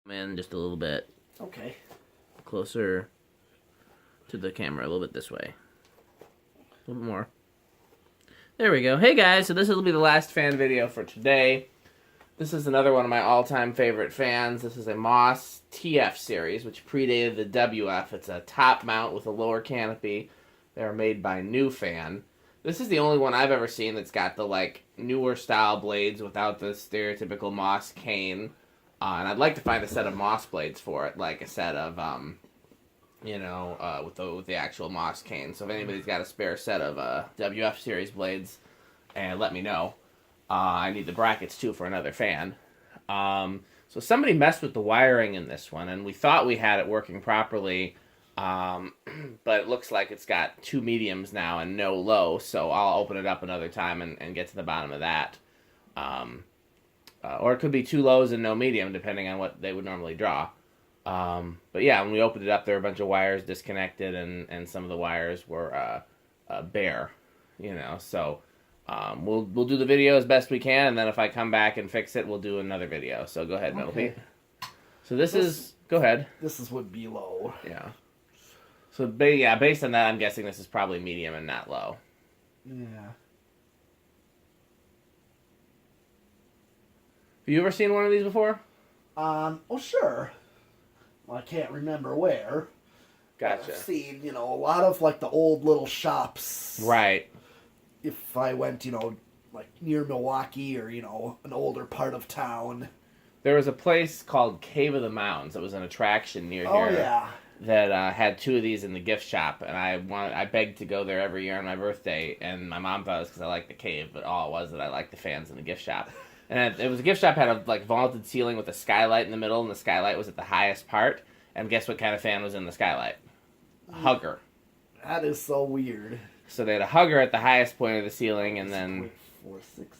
in just a little bit Okay. closer to the camera, a little bit this way. A little bit more. There we go. Hey guys, so this will be the last fan video for today. This is another one of my all-time favorite fans. This is a Moss TF series, which predated the WF. It's a top mount with a lower canopy. They're made by New Fan. This is the only one I've ever seen that's got the newer style blades without the stereotypical Moss cane. And I'd like to find a set of Moss blades for it, like a set of, with the actual Moss cane. So if anybody's got a spare set of WF series blades, and let me know. I need the brackets too for another fan. So somebody messed with the wiring in this one, and we thought we had it working properly, but it looks like it's got two mediums now and no low. So I'll open it up another time and get to the bottom of that. Or it could be two lows and no medium, depending on what they would normally draw. But yeah, when we opened it up, there were a bunch of wires disconnected, and some of the wires were bare, So we'll do the video as best we can, and then if I come back and fix it, we'll do another video. So go ahead, Metal Pete. So this is... Go ahead. This would be low. Yeah. So, based on that, I'm guessing this is probably medium and not low. Yeah. Have you ever seen one of these before? Oh, sure. Well, I can't remember where. Gotcha. I've seen, a lot of, the old little shops. Right. If I went, near Milwaukee or, an older part of town. There was a place called Cave of the Mounds that was an attraction near here. Oh, yeah. That had two of these in the gift shop, and I begged to go there every year on my birthday, and my mom thought it was because I liked the cave, but all it was that I liked the fans in the gift shop. And it was a gift shop, had a vaulted ceiling with a skylight in the middle, and the skylight was at the highest part. And guess what kind of fan was in the skylight? A hugger. That is so weird. So they had a hugger at the highest point of the ceiling, and then... 4, 6,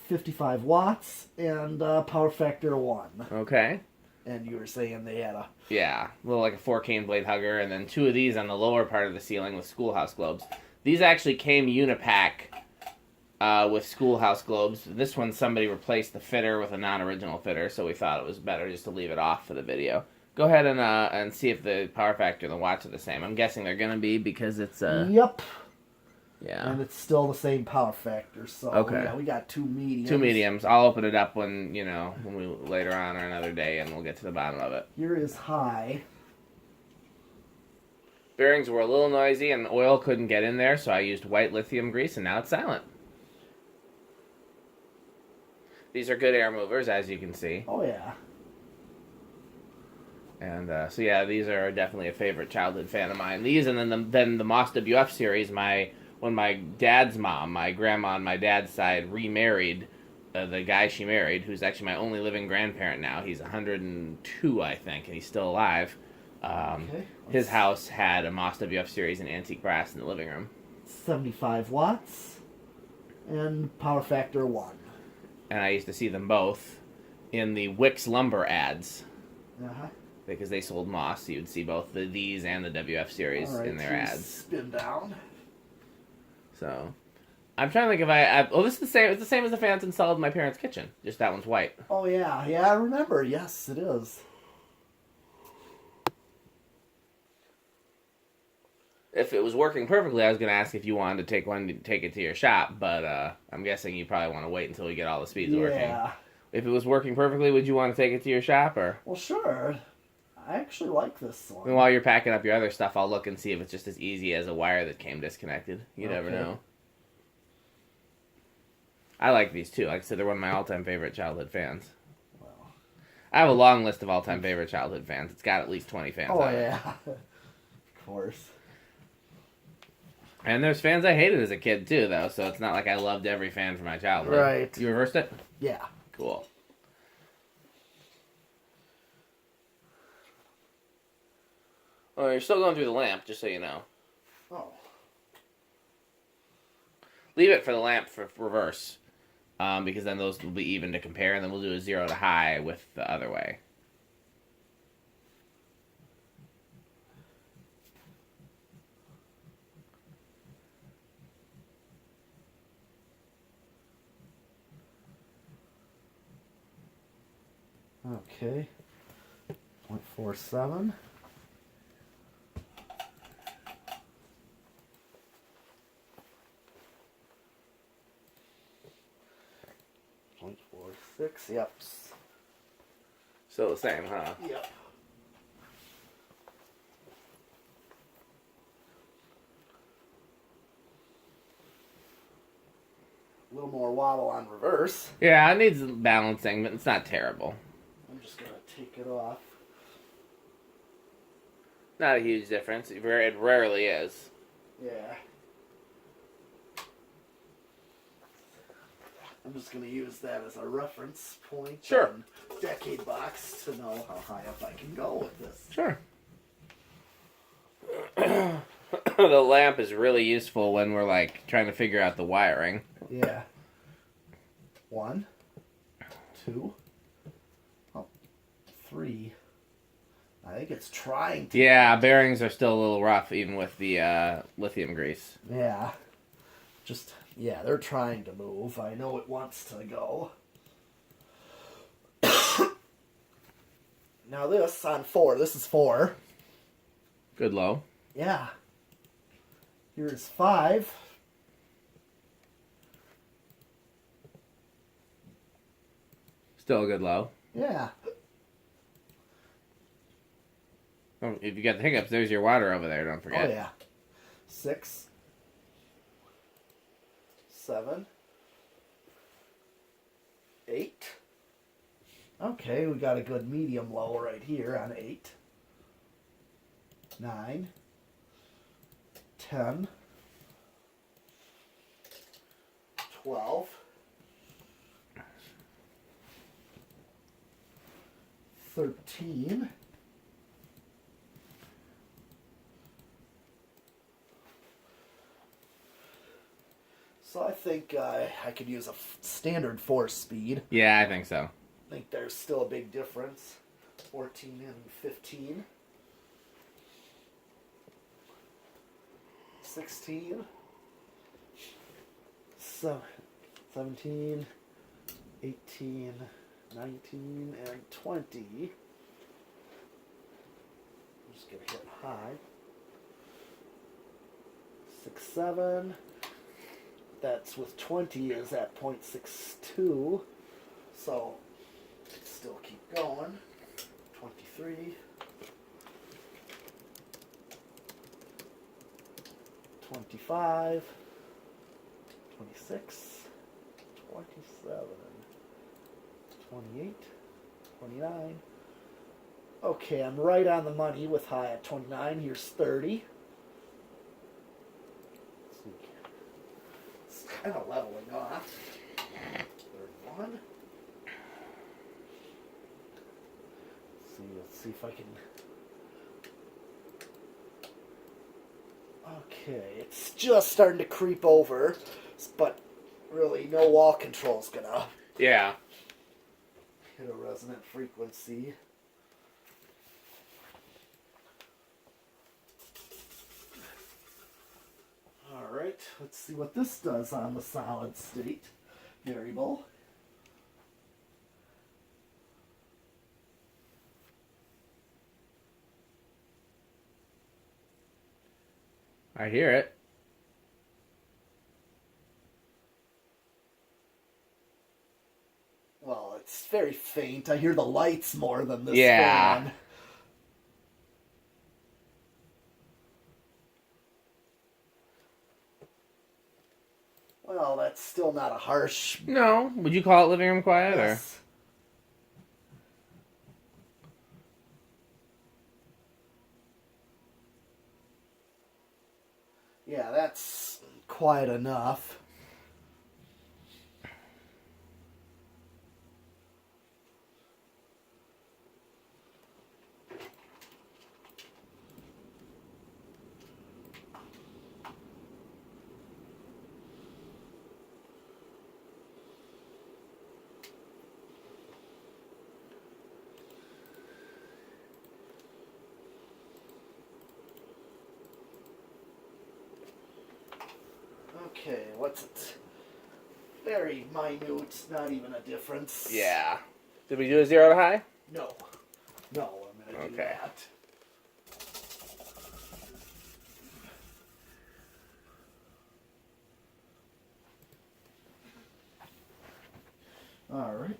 55 watts, and power factor 1. Okay. And you were saying they had a... Yeah, a little like a 4 cane blade hugger, and then two of these on the lower part of the ceiling with schoolhouse globes. These actually came unipack with schoolhouse globes. This one, somebody replaced the fitter with a non-original fitter, so we thought it was better just to leave it off for the video. Go ahead and see if the power factor and the watts are the same. I'm guessing they're going to be because it's... Yep. Yeah. And it's still the same power factor, so okay. Yeah, we got two mediums. Two mediums. I'll open it up when we later on or another day, and we'll get to the bottom of it. Here is high. Bearings were a little noisy, and oil couldn't get in there, so I used white lithium grease, and now it's silent. These are good air movers, as you can see. Oh, yeah. And so yeah, these are definitely a favorite childhood fan of mine. These, and then the Moss WF series. When my dad's mom, my grandma on my dad's side, remarried the guy she married, who's actually my only living grandparent now. He's 102, I think, and he's still alive. Okay. His house had a Moss WF series in antique brass in the living room. 75 watts and power factor 1. And I used to see them both in the Wicks Lumber ads. Uh-huh. Because they sold Moss, so you'd see both these and the WF series in their ads. Spin down. So, I'm trying to think if this is the same. It's the same as the fans installed in my parents' kitchen. Just that one's white. Oh yeah, I remember. Yes, it is. If it was working perfectly, I was going to ask if you wanted to take it to your shop, but I'm guessing you probably want to wait until we get all the speeds working. Yeah. If it was working perfectly, would you want to take it to your shop, or? Well, sure. I actually like this one. And while you're packing up your other stuff, I'll look and see if it's just as easy as a wire that came disconnected. You never know. I like these too. Like I said, they're one of my all-time favorite childhood fans. Well, I have a long list of all-time favorite childhood fans. It's got at least 20 fans on it. Yeah. Of course. And there's fans I hated as a kid too, though, so it's not like I loved every fan from my childhood. Right. You reversed it? Yeah. Cool. Oh, you're still going through the lamp, just so you know. Oh. Leave it for the lamp for reverse, because then those will be even to compare, and then we'll do a 0 to high with the other way. Okay. 0.47. .46. Yep. Still the same, huh? Yep. A little more wobble on reverse. Yeah, it needs balancing, but it's not terrible. I'm just gonna take it off. Not a huge difference. It rarely is. Yeah. I'm just gonna use that as a reference point. Sure. On decade box to know how high up I can go with this. Sure. The lamp is really useful when we're like trying to figure out the wiring. Yeah. 1, 2, 3. I think it's trying to. Yeah, bearings are still a little rough even with the lithium grease. Yeah. Just, yeah, they're trying to move. I know it wants to go. Now this on 4. This is 4. Good low. Yeah. Here's 5. Still a good low. Yeah. Oh, if you got the hiccups, there's your water over there, don't forget. Oh, yeah. 6. 7. 8. Okay, we got a good medium low right here on 8. 9. 10. 12. 13. So I think I could use a standard 4-speed. Yeah, I think so. I think there's still a big difference. 14 and 15. 16. 17. 18. 19 and 20. I'm just going to hit high. 6, 7. That's with 20 is at 0.62. So still keep going. 23. 25. 26. 27. 28, 29. Okay, I'm right on the money with high at 29. Here's 30. It's kind of leveling off. 31. Let's see if I can. Okay, it's just starting to creep over, but really no wall control's gonna. Yeah. Hit a resonant frequency. Alright, let's see what this does on the solid state variable. I hear it. Well, it's very faint. I hear the lights more than this Yeah. fan. Well, that's still not a harsh. No. Would you call it living room quiet? Yes. Yeah, that's quiet enough. Okay, what's it? Very minute, not even a difference. Yeah. Did we do a 0 to high? No. No, I'm going to do Okay. that. All right.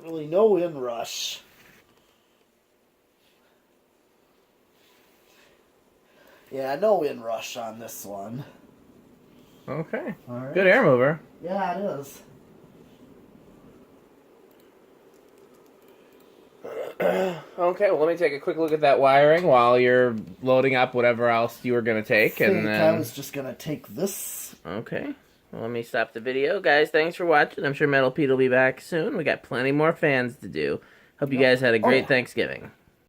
Really no inrush. Yeah, no inrush on this one. Okay. All right. Good air mover. Yeah, it is. Okay, well, let me take a quick look at that wiring while you're loading up whatever else you were going to take. I and then... I was just going to take this. Okay. Well, let me stop the video. Guys, thanks for watching. I'm sure Metal Pete will be back soon. We got plenty more fans to do. Hope you guys had a great Thanksgiving.